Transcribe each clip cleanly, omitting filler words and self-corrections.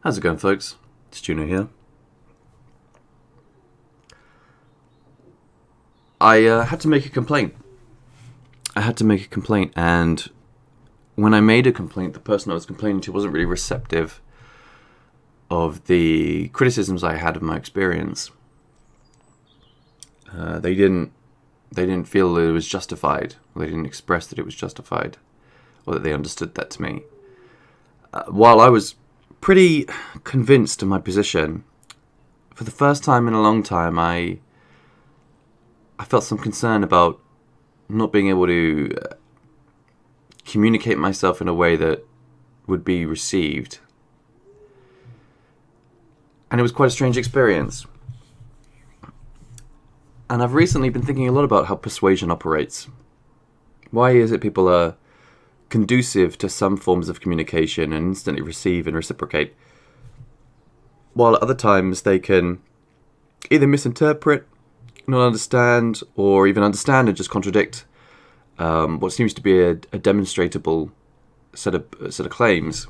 How's it going, folks? It's Juno here. I had to make a complaint. And when I made a complaint, the person I was complaining to wasn't really receptive of the criticisms I had of my experience. They didn't feel that it was justified. They didn't express that it was justified, or that they understood that to me. While I was pretty convinced of my position, for the first time in a long time, I felt some concern about not being able to communicate myself in a way that would be received. And it was quite a strange experience. And I've recently been thinking a lot about how persuasion operates. Why is it people are conducive to some forms of communication and instantly receive and reciprocate, while at other times they can either misinterpret, not understand, or even understand and just contradict what seems to be a demonstrable set of claims.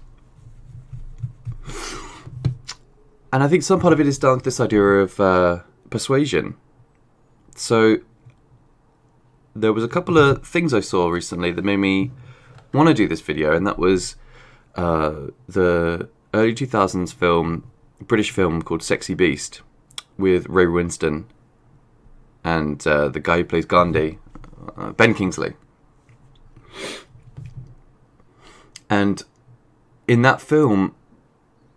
And I think some part of it is down to this idea of persuasion. So there was a couple of things I saw recently that made me want to do this video, and that was the early 2000s British film called Sexy Beast, with Ray Winstone and the guy who plays Gandhi, Ben Kingsley. And in that film,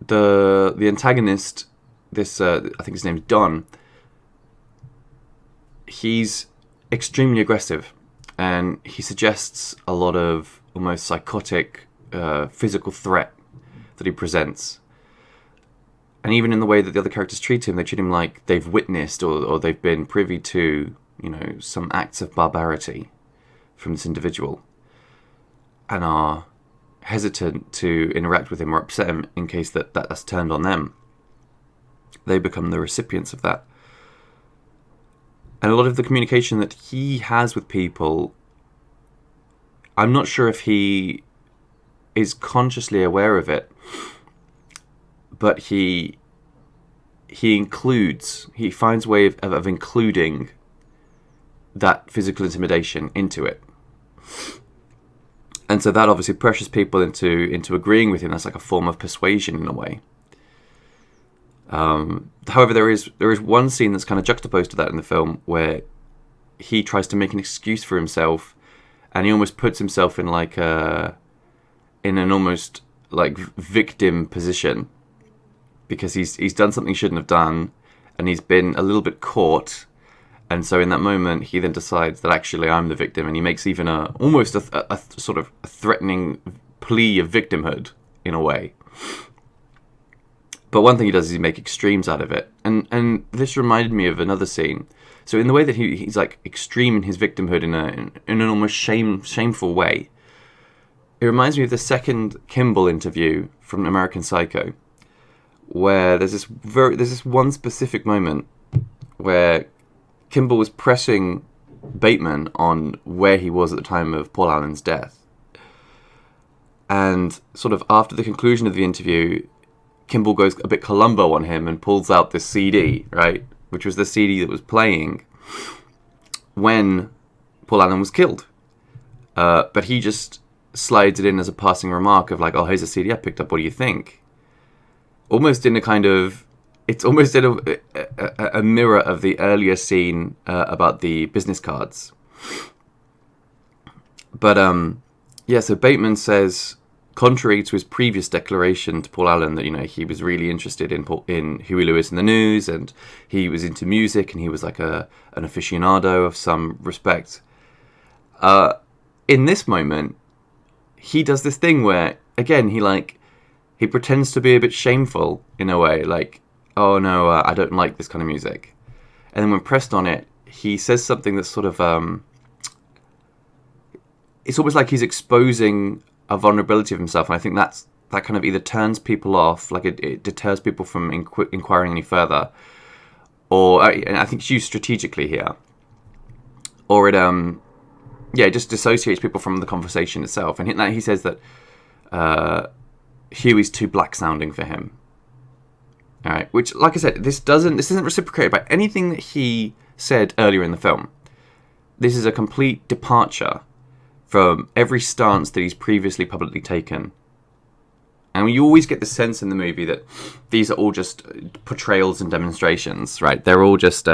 the antagonist, I think his name's Don, he's extremely aggressive, and he suggests a lot of almost psychotic physical threat that he presents. And even in the way that the other characters treat him, they treat him like they've witnessed or they've been privy to, some acts of barbarity from this individual, and are hesitant to interact with him or upset him in case that's turned on them. They become the recipients of that. And a lot of the communication that he has with people, I'm not sure if he is consciously aware of it, but he finds a way of including that physical intimidation into it. And so that obviously pressures people into agreeing with him. That's like a form of persuasion in a way. However, there is one scene that's kind of juxtaposed to that in the film, where he tries to make an excuse for himself, and he almost puts himself in in an almost like victim position, because he's done something he shouldn't have done, and he's been a little bit caught. And so in that moment, he then decides that actually I'm the victim, and he makes even almost a sort of a threatening plea of victimhood in a way. But one thing he does is he makes extremes out of it. And this reminded me of another scene. So in the way that he's like extreme in his victimhood in an almost shameful way, it reminds me of the second Kimball interview from American Psycho, where there's this one specific moment where Kimball was pressing Bateman on where he was at the time of Paul Allen's death. And sort of after the conclusion of the interview, Kimball goes a bit Columbo on him and pulls out this CD, right? Which was the CD that was playing when Paul Allen was killed. But he just slides it in as a passing remark of like, oh, here's a CD I picked up, what do you think? Almost in a kind of... It's almost in a mirror of the earlier scene about the business cards. But, so Bateman says, contrary to his previous declaration to Paul Allen that, he was really interested in Huey Lewis and the News, and he was into music, and he was like an aficionado of some respect. In this moment, he does this thing where, again, he pretends to be a bit shameful in a way, like, oh no, I don't like this kind of music. And then when pressed on it, he says something that's sort of, it's almost like he's exposing a vulnerability of himself. And I think that kind of either turns people off, like it deters people from inquiring any further, or, and I think it's used strategically here, or it just dissociates people from the conversation itself. And he says that Huey's too black sounding for him. All right, which, like I said, this isn't reciprocated by anything that he said earlier in the film. This is a complete departure from every stance that he's previously publicly taken. And you always get the sense in the movie that these are all just portrayals and demonstrations, right? They're all just,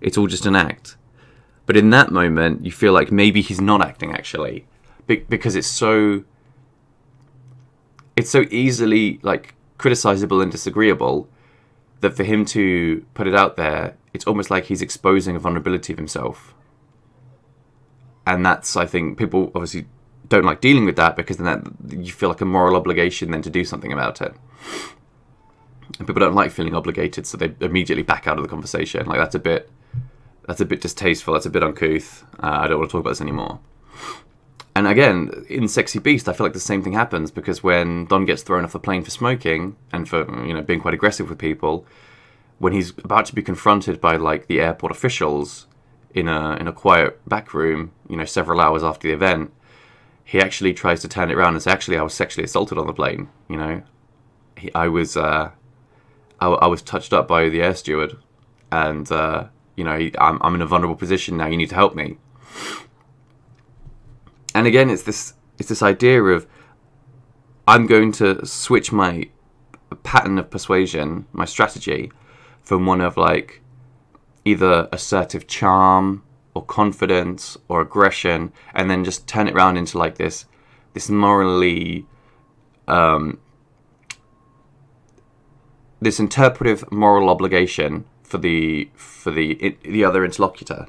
it's all just an act. But in that moment, you feel like maybe he's not acting, actually. Because it's so easily, like, criticizable and disagreeable that for him to put it out there, it's almost like he's exposing a vulnerability of himself. And that's, I think, people obviously don't like dealing with that, because then you feel like a moral obligation then to do something about it. And people don't like feeling obligated, so they immediately back out of the conversation. Like, that's a bit distasteful, that's a bit uncouth. I don't want to talk about this anymore. And again, in Sexy Beast, I feel like the same thing happens, because when Don gets thrown off the plane for smoking and for, being quite aggressive with people, when he's about to be confronted by, like, the airport officials in a quiet back room, several hours after the event, he actually tries to turn it around and say, actually, I was sexually assaulted on the plane. I was touched up by the air steward, and I'm in a vulnerable position now. You need to help me. And again, it's this idea of, I'm going to switch my pattern of persuasion, my strategy, from one of, like, either assertive charm or confidence or aggression, and then just turn it around into, like, this morally, this interpretive moral obligation for the other interlocutor.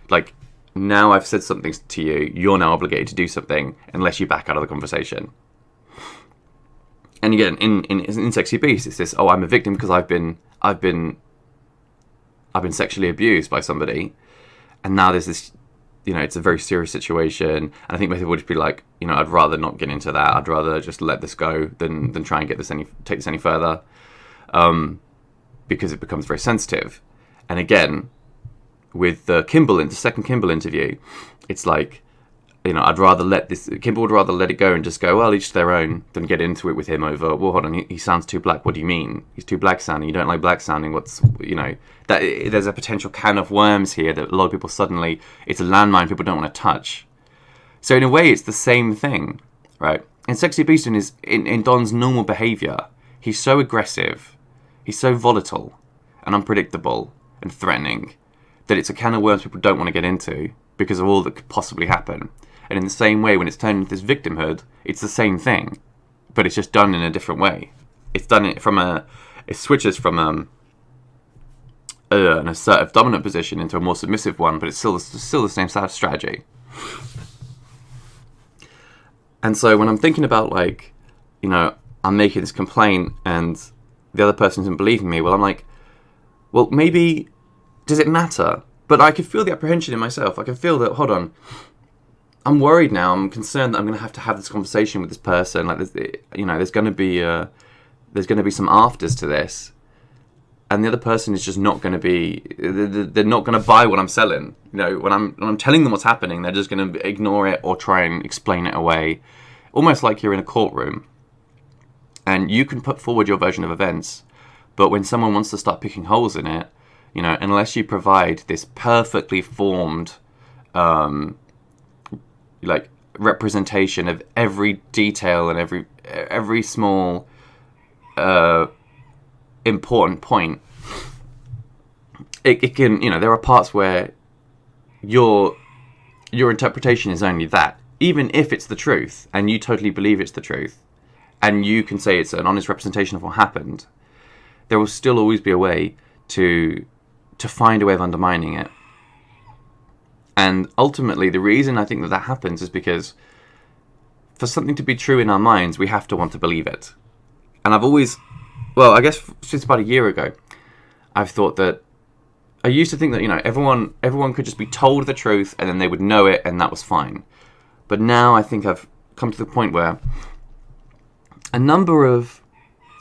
Like, now I've said something to you, you're now obligated to do something unless you back out of the conversation. And again, in Sexy Beast, it's this, I'm a victim because I've been sexually abused by somebody, and now there's this, it's a very serious situation, and I think most people would just be like, I'd rather not get into that. I'd rather just let this go than try and take this any further, because it becomes very sensitive. And again, with the second Kimball interview, it's like, I'd rather Kimball would rather let it go and just go, well, each to their own, than get into it with him over, well, hold on, he sounds too black. What do you mean? He's too black sounding. You don't like black sounding. That there's a potential can of worms here that a lot of people suddenly, it's a landmine people don't want to touch. So in a way, it's the same thing, right? In Sexy Beast, in Don's normal behavior, he's so aggressive, he's so volatile and unpredictable and threatening, that it's a can of worms people don't want to get into because of all that could possibly happen. And in the same way, when it's turned into this victimhood, it's the same thing, but it's just done in a different way. It switches from an assertive dominant position into a more submissive one, but it's still the same sort of strategy. And so when I'm thinking about, like, I'm making this complaint and the other person isn't believing me, well, I'm like, well, maybe, does it matter? But I can feel the apprehension in myself. I can feel that, hold on, I'm worried now. I'm concerned that I'm going to have this conversation with this person. Like, there's going to be some afters to this, and the other person is just not going to be. They're not going to buy what I'm selling. When I'm telling them what's happening, they're just going to ignore it or try and explain it away, almost like you're in a courtroom, and you can put forward your version of events, but when someone wants to start picking holes in it, unless you provide this perfectly formed, like, representation of every detail and every small important point, it can, there are parts where your interpretation is only that, even if it's the truth and you totally believe it's the truth, and you can say it's an honest representation of what happened, there will still always be a way to find a way of undermining it. And ultimately, the reason I think that happens is because for something to be true in our minds, we have to want to believe it. And I've always, I guess since about a year ago, I've thought that, I used to think that, everyone could just be told the truth and then they would know it and that was fine. But now I think I've come to the point where a number of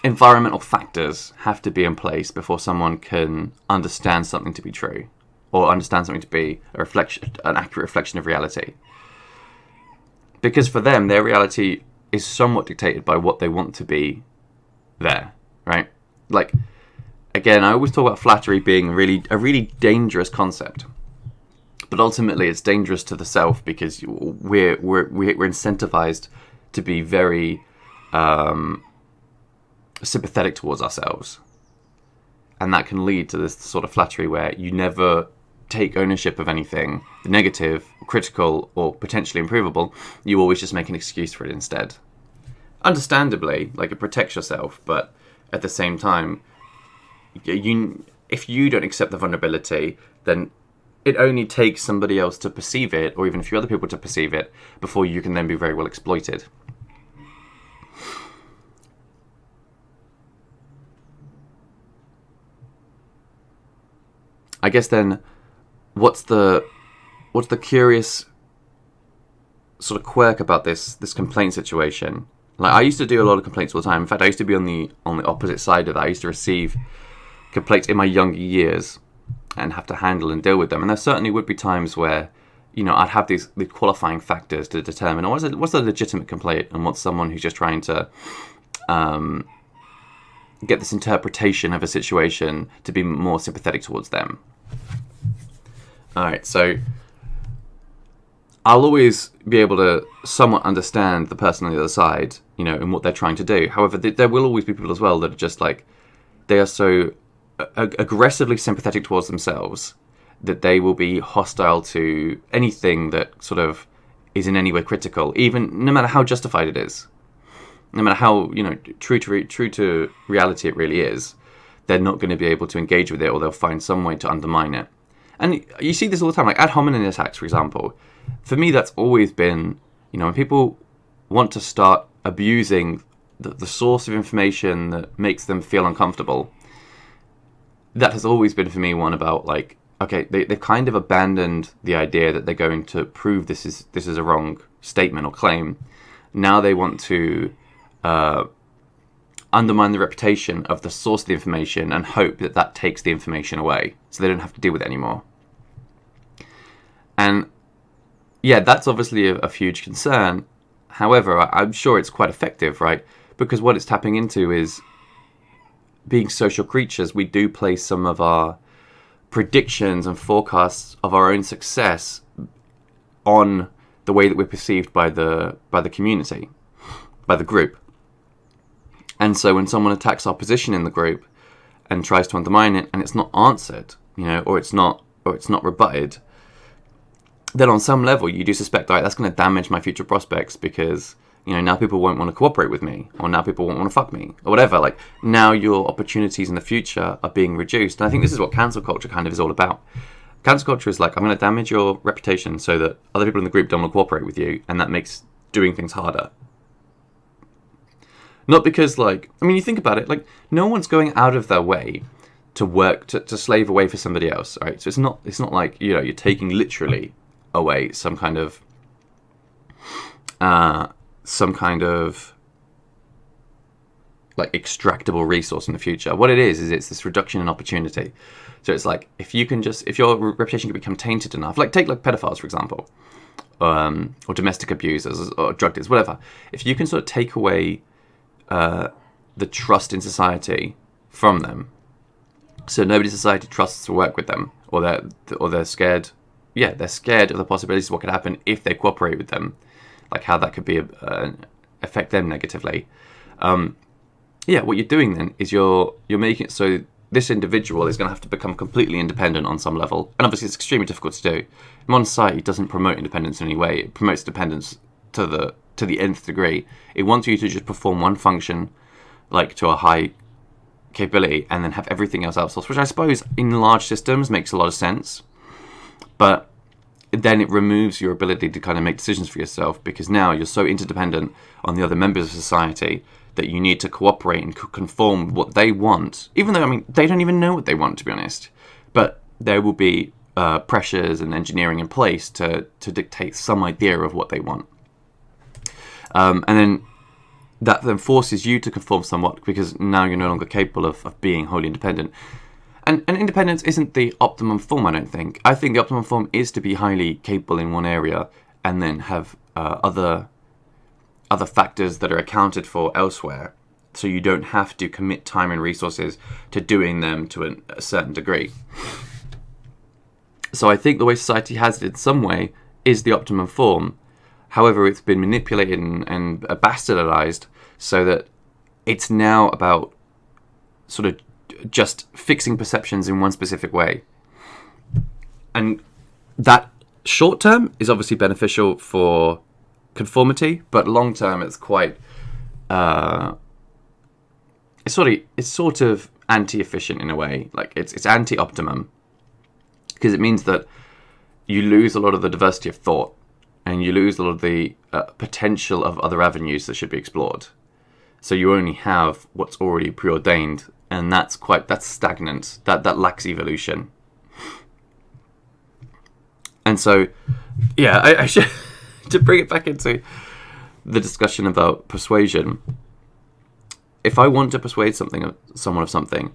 environmental factors have to be in place before someone can understand something to be true, or understand something to be an accurate reflection of reality. Because for them, their reality is somewhat dictated by what they want to be there, right? Like, again, I always talk about flattery being a really dangerous concept. But ultimately, it's dangerous to the self because we're incentivized to be very sympathetic towards ourselves, and that can lead to this sort of flattery where you never take ownership of anything negative, critical, or potentially improvable. You always just make an excuse for it instead. Understandably, like, it protects yourself, but at the same time, if you don't accept the vulnerability, then it only takes somebody else to perceive it, or even a few other people to perceive it, before you can then be very well exploited. I guess then, what's the curious sort of quirk about this complaint situation? Like, I used to do a lot of complaints all the time. In fact, I used to be on the opposite side of that. I used to receive complaints in my younger years and have to handle and deal with them. And there certainly would be times where, I'd have the qualifying factors to determine what's a legitimate complaint and what's someone who's just trying to get this interpretation of a situation to be more sympathetic towards them. All right, so I'll always be able to somewhat understand the person on the other side, and what they're trying to do. However, there will always be people as well that are just like, they are so aggressively sympathetic towards themselves that they will be hostile to anything that sort of is in any way critical, even no matter how justified it is, no matter how true to reality it really is. They're not going to be able to engage with it, or they'll find some way to undermine it. And you see this all the time, like ad hominem attacks, for example. For me, that's always been, when people want to start abusing the source of information that makes them feel uncomfortable, that has always been for me one about, like, okay, they've kind of abandoned the idea that they're going to prove this is a wrong statement or claim. Now they want to undermine the reputation of the source of the information and hope that takes the information away, so they don't have to deal with it anymore. And yeah, that's obviously a huge concern. However, I'm sure it's quite effective, right? Because what it's tapping into is, being social creatures, we do place some of our predictions and forecasts of our own success on the way that we're perceived by the community, by the group. And so when someone attacks our position in the group and tries to undermine it, and it's not answered, or it's not rebutted, then on some level you do suspect, all right, that's going to damage my future prospects, because now people won't want to cooperate with me, or now people won't want to fuck me, or whatever. Like, now your opportunities in the future are being reduced. And I think this is what cancel culture kind of is all about. Cancel culture is like, I'm going to damage your reputation so that other people in the group don't want to cooperate with you, and that makes doing things harder. Not because, you think about it, no one's going out of their way to work, to slave away for somebody else, right? So it's not like, you're taking literally away some kind of extractable resource in the future. What it is it's this reduction in opportunity. So it's like, if your reputation can become tainted enough, take pedophiles, for example, or domestic abusers, or drug dealers, whatever. If you can sort of take away the trust in society from them, so nobody in society trusts to work with them, or they're scared. Yeah, they're scared of the possibilities of what could happen if they cooperate with them, like how that could be affect them negatively. What you're doing then is you're making it so this individual is going to have to become completely independent on some level, and obviously it's extremely difficult to do. Modern society doesn't promote independence in any way; it promotes dependence to the nth degree. It wants you to just perform one function, to a high capability, and then have everything else outsourced, which I suppose in large systems makes a lot of sense. But then it removes your ability to kind of make decisions for yourself, because now you're so interdependent on the other members of society that you need to cooperate and conform what they want, even though, they don't even know what they want, to be honest. But there will be pressures and engineering in place to dictate some idea of what they want. And then that then forces you to conform somewhat, because now you're no longer capable of being wholly independent. And independence isn't the optimum form, I don't think. I think the optimum form is to be highly capable in one area and then have other factors that are accounted for elsewhere so you don't have to commit time and resources to doing them to a certain degree. So I think the way society has it in some way is the optimum form. However, it's been manipulated and bastardized so that it's now about sort of just fixing perceptions in one specific way. And that short term is obviously beneficial for conformity, but long term it's quite it's sort of anti-efficient in a way. Like it's anti-optimum, because it means that you lose a lot of the diversity of thought, and you lose a lot of the potential of other avenues that should be explored. So you only have what's already preordained, and that's stagnant. That lacks evolution. And so, yeah, I should to bring it back into the discussion about persuasion. If I want to persuade someone of something,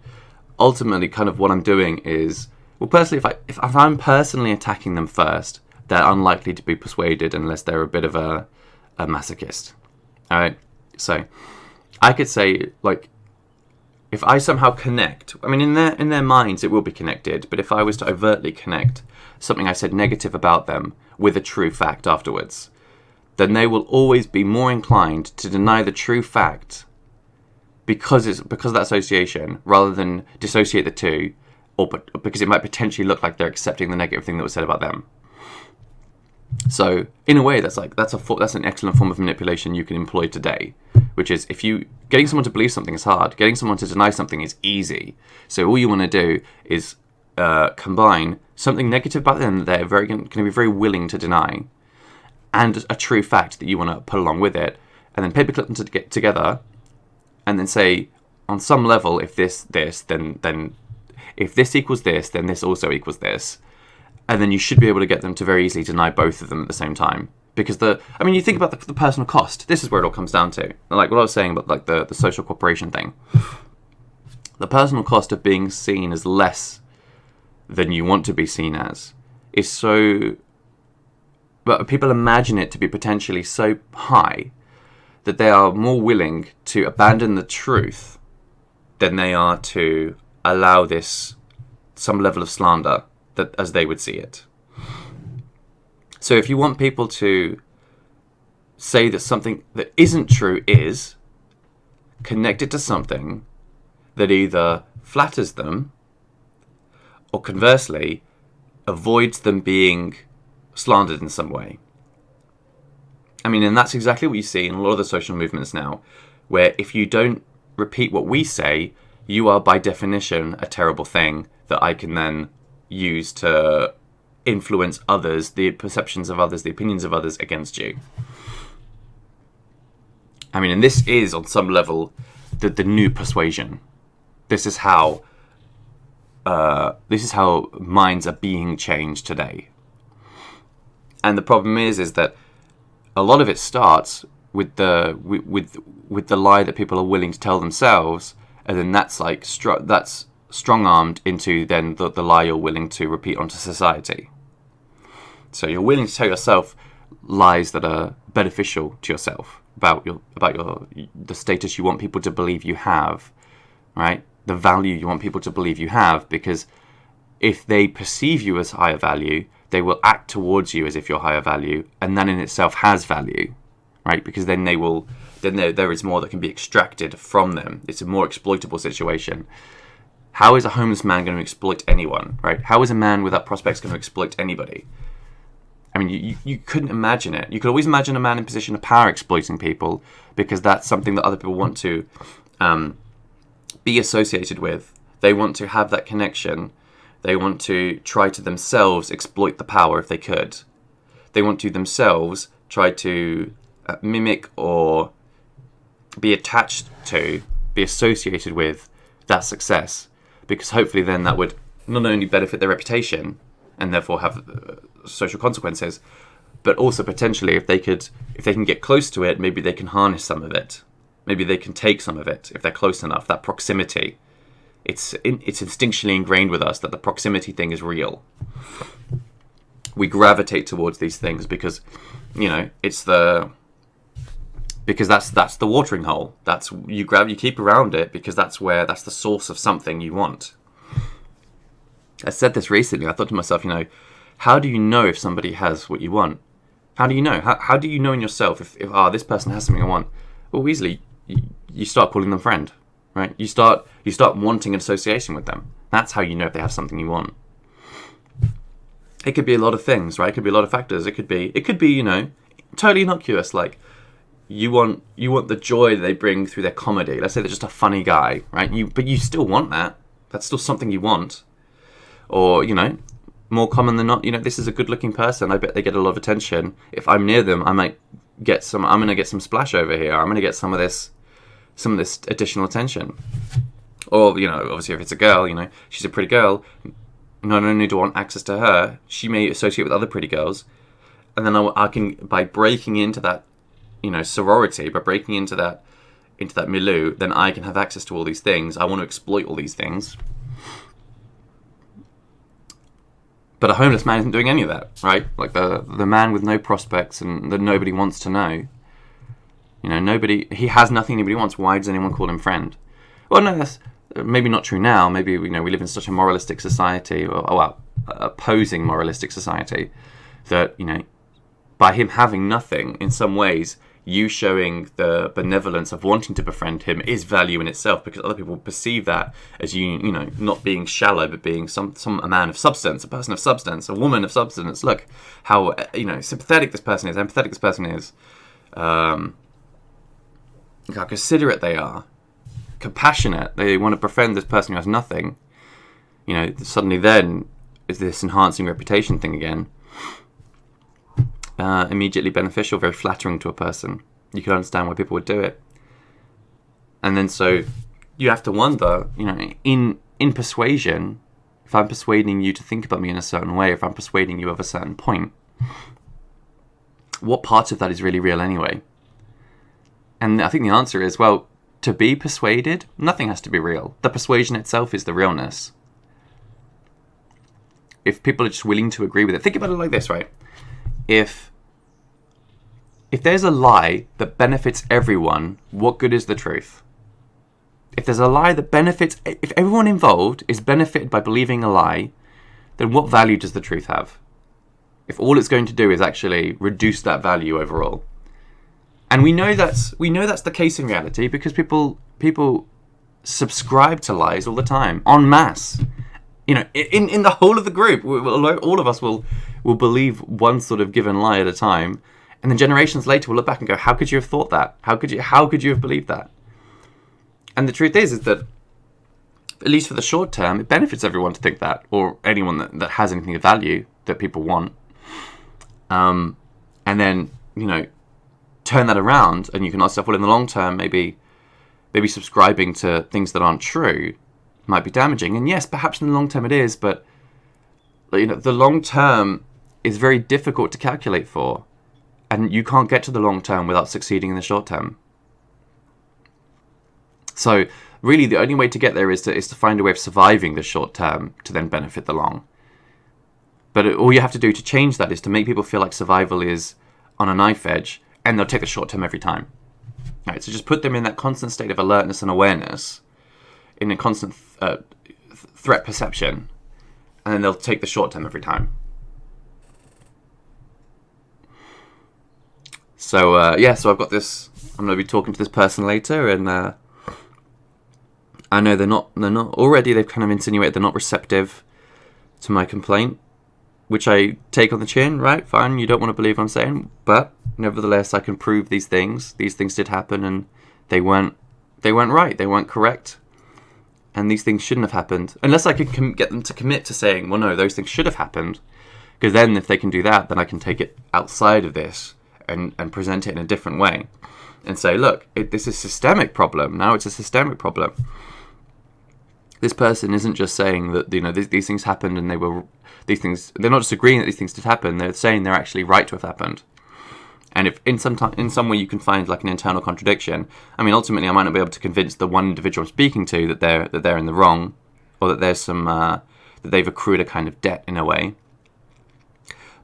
ultimately, kind of what I'm doing is, well, personally, if I'm personally attacking them first, they're unlikely to be persuaded unless they're a bit of a masochist. All right, so I could say, like, if I somehow connect, I mean, in their minds it will be connected, but if I was to overtly connect something I said negative about them with a true fact afterwards, then they will always be more inclined to deny the true fact because of that association, rather than dissociate the two, or because it might potentially look like they're accepting the negative thing that was said about them. So in a way, that's an excellent form of manipulation you can employ today, which is, getting someone to believe something is hard, getting someone to deny something is easy. So all you want to do is combine something negative about them that they're going to be very willing to deny, and a true fact that you want to put along with it, and then paperclip them to get together, and then say, on some level, if this, then if this equals this, then this also equals this. And then you should be able to get them to very easily deny both of them at the same time. Because you think about the personal cost. This is where it all comes down to. Like what I was saying about like the social cooperation thing. The personal cost of being seen as less than you want to be seen as is so... But people imagine it to be potentially so high that they are more willing to abandon the truth than they are to allow this some level of slander, that as they would see it. So if you want people to say that something that isn't true is, connect it to something that either flatters them or conversely avoids them being slandered in some way. I mean, and that's exactly what you see in a lot of the social movements now, where if you don't repeat what we say, you are by definition a terrible thing that I can then use to influence others, the perceptions of others, the opinions of others against you. I mean, and this is on some level the new persuasion. This is how minds are being changed today. And the problem is that a lot of it starts with the lie that people are willing to tell themselves, and then that's like that's strong-armed into then the lie you're willing to repeat onto society. So you're willing to tell yourself lies that are beneficial to yourself about the status you want people to believe you have, right? The value you want people to believe you have, because if they perceive you as higher value, they will act towards you as if you're higher value, and that in itself has value, right? Because then there is more that can be extracted from them. It's a more exploitable situation. How is a homeless man going to exploit anyone, right? How is a man without prospects going to exploit anybody? I mean, you couldn't imagine it. You could always imagine a man in position of power exploiting people, because that's something that other people want to be associated with. They want to have that connection. They want to try to themselves exploit the power if they could. They want to themselves try to mimic or be attached to, be associated with that success, because hopefully then that would not only benefit their reputation and therefore have social consequences, but also potentially if they can get close to it, maybe they can harness some of it. Maybe they can take some of it if they're close enough. That proximity, it's instinctually ingrained with us that the proximity thing is real. We gravitate towards these things because, it's because that's the watering hole. That's you keep around it because that's the source of something you want. I said this recently. I thought to myself, how do you know if somebody has what you want? How do you know? How do you know in yourself if this person has something I want? Well, easily you start calling them friend, right? You start wanting an association with them. That's how you know if they have something you want. It could be a lot of things, right? It could be a lot of factors. It could be totally innocuous, like you want the joy that they bring through their comedy. Let's say they're just a funny guy, right? But you still want that. That's still something you want. Or, more common than not, this is a good-looking person. I bet they get a lot of attention. If I'm near them, I'm going to get some splash over here. I'm going to get some of this additional attention. Or, obviously if it's a girl, she's a pretty girl. Not only do I want access to her, she may associate with other pretty girls. And then I can, by breaking into that, sorority, by breaking into that milieu, then I can have access to all these things. I want to exploit all these things. But a homeless man isn't doing any of that, right? Like the man with no prospects and that nobody wants to know. He has nothing anybody wants. Why does anyone call him friend? Well, no, that's maybe not true now. Maybe, we live in such a moralistic society, or opposing moralistic society, that, by him having nothing, in some ways, you showing the benevolence of wanting to befriend him is value in itself, because other people perceive that as not being shallow, but being a man of substance, a person of substance, a woman of substance. Look how sympathetic this person is, empathetic this person is, how considerate they are, compassionate. They want to befriend this person who has nothing. Suddenly then is this enhancing reputation thing again. Immediately beneficial, very flattering to a person. You can understand why people would do it. And then so you have to wonder, in persuasion, if I'm persuading you to think about me in a certain way, if I'm persuading you of a certain point, what part of that is really real anyway? And I think the answer is, well, to be persuaded, nothing has to be real. The persuasion itself is the realness. If people are just willing to agree with it, think about it like this, right? If there's a lie that benefits everyone, what good is the truth? If there's a lie that benefits, if everyone involved is benefited by believing a lie, then what value does the truth have? If all it's going to do is actually reduce that value overall. And we know that's the case in reality, because people subscribe to lies all the time, en masse. In the whole of the group, all of us will believe one sort of given lie at a time, and then generations later we'll look back and go, how could you have thought that? How could you have believed that? And the truth is that, at least for the short term, it benefits everyone to think that, or anyone that has anything of value that people want. And then, turn that around, and you can ask yourself, well, in the long term, maybe subscribing to things that aren't true might be damaging. And yes, perhaps in the long term it is, but the long term is very difficult to calculate for, and you can't get to the long term without succeeding in the short term. So really the only way to get there is to find a way of surviving the short term to then benefit the long. But all you have to do to change that is to make people feel like survival is on a knife edge, and they'll take the short term every time. Right, so just put them in that constant state of alertness and awareness, in a constant threat perception, and then they'll take the short term every time. So so I've got this. I'm going to be talking to this person later, and I know they're not already. They've kind of insinuated they're not receptive to my complaint, which I take on the chin. Right, fine. You don't want to believe what I'm saying, but nevertheless, I can prove these things. These things did happen, and they weren't right. They weren't correct. And these things shouldn't have happened, unless I could get them to commit to saying, well, no, those things should have happened. Because then if they can do that, then I can take it outside of this and present it in a different way. And say, look, this is a systemic problem. Now it's a systemic problem. This person isn't just saying that, these things happened and they're not just agreeing that these things did happen, they're saying they're actually right to have happened. And if in some way you can find like an internal contradiction, ultimately I might not be able to convince the one individual I'm speaking to that they're in the wrong, or that there's some that they've accrued a kind of debt in a way.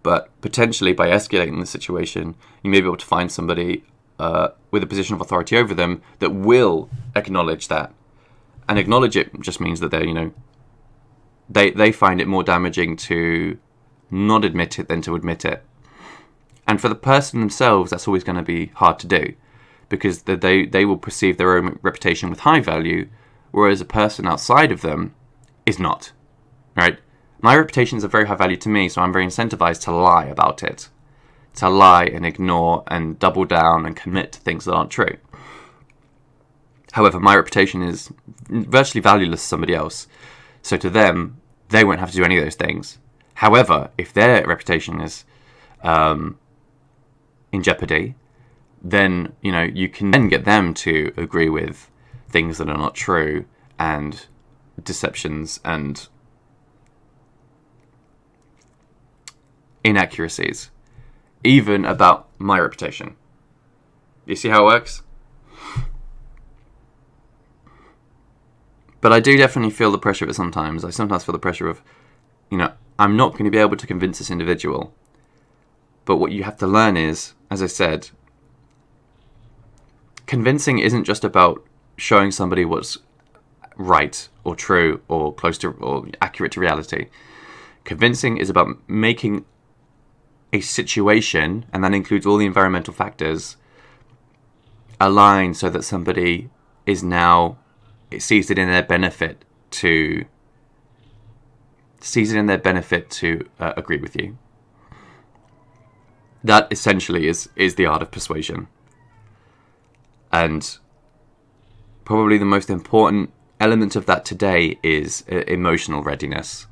But potentially by escalating the situation, you may be able to find somebody with a position of authority over them that will acknowledge that. And acknowledge it just means that they find it more damaging to not admit it than to admit it. And for the person themselves, that's always going to be hard to do, because they will perceive their own reputation with high value, whereas a person outside of them is not. Right? My reputation is of very high value to me, so I'm very incentivized to lie about it. To lie and ignore and double down and commit to things that aren't true. However, my reputation is virtually valueless to somebody else. So to them, they won't have to do any of those things. However, if their reputation is in jeopardy, then you can then get them to agree with things that are not true and deceptions and inaccuracies, even about my reputation. You see how it works? But I do definitely feel the pressure of it sometimes. I sometimes feel the pressure of, I'm not going to be able to convince this individual. But what you have to learn is, as I said, convincing isn't just about showing somebody what's right or true or close to or accurate to reality. Convincing is about making a situation, and that includes all the environmental factors, align so that somebody is now, it sees it in their benefit to agree with you. That essentially is the art of persuasion. And probably the most important element of that today is emotional readiness.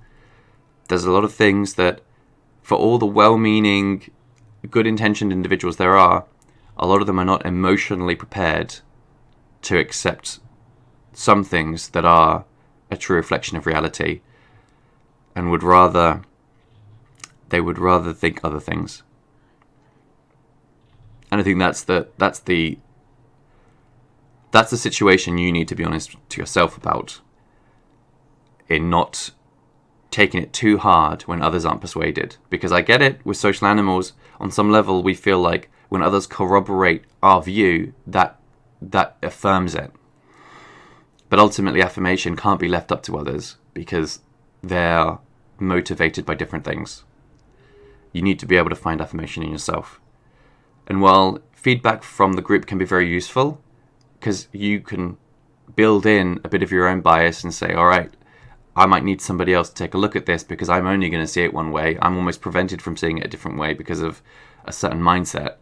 There's a lot of things that, for all the well-meaning, good-intentioned individuals there are, a lot of them are not emotionally prepared to accept some things that are a true reflection of reality, and would rather think other things. And I think that's the situation you need to be honest to yourself about, in not taking it too hard when others aren't persuaded. Because I get it, with social animals, on some level we feel like when others corroborate our view, that affirms it. But ultimately affirmation can't be left up to others, because they're motivated by different things. You need to be able to find affirmation in yourself. And while feedback from the group can be very useful, because you can build in a bit of your own bias and say, all right, I might need somebody else to take a look at this because I'm only going to see it one way. I'm almost prevented from seeing it a different way because of a certain mindset.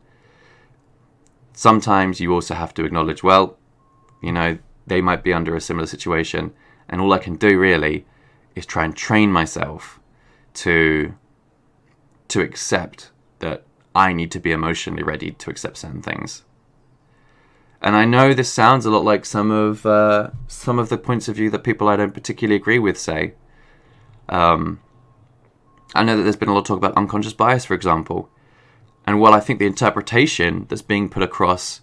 Sometimes you also have to acknowledge, well, they might be under a similar situation, and all I can do really is try and train myself to accept that I need to be emotionally ready to accept certain things. And I know this sounds a lot like some of the points of view that people I don't particularly agree with say. I know that there's been a lot of talk about unconscious bias, for example. And while I think the interpretation that's being put across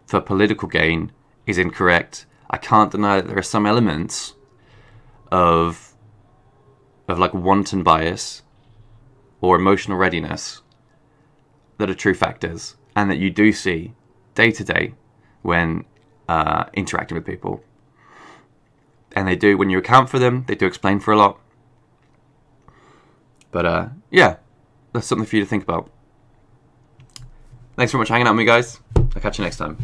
for political gain is incorrect, I can't deny that there are some elements of like wanton bias or emotional readiness that are true factors, and that you do see day to day when interacting with people. And they do, when you account for them, they do explain for a lot. But yeah, that's something for you to think about. Thanks very much for hanging out with me, guys. I'll catch you next time.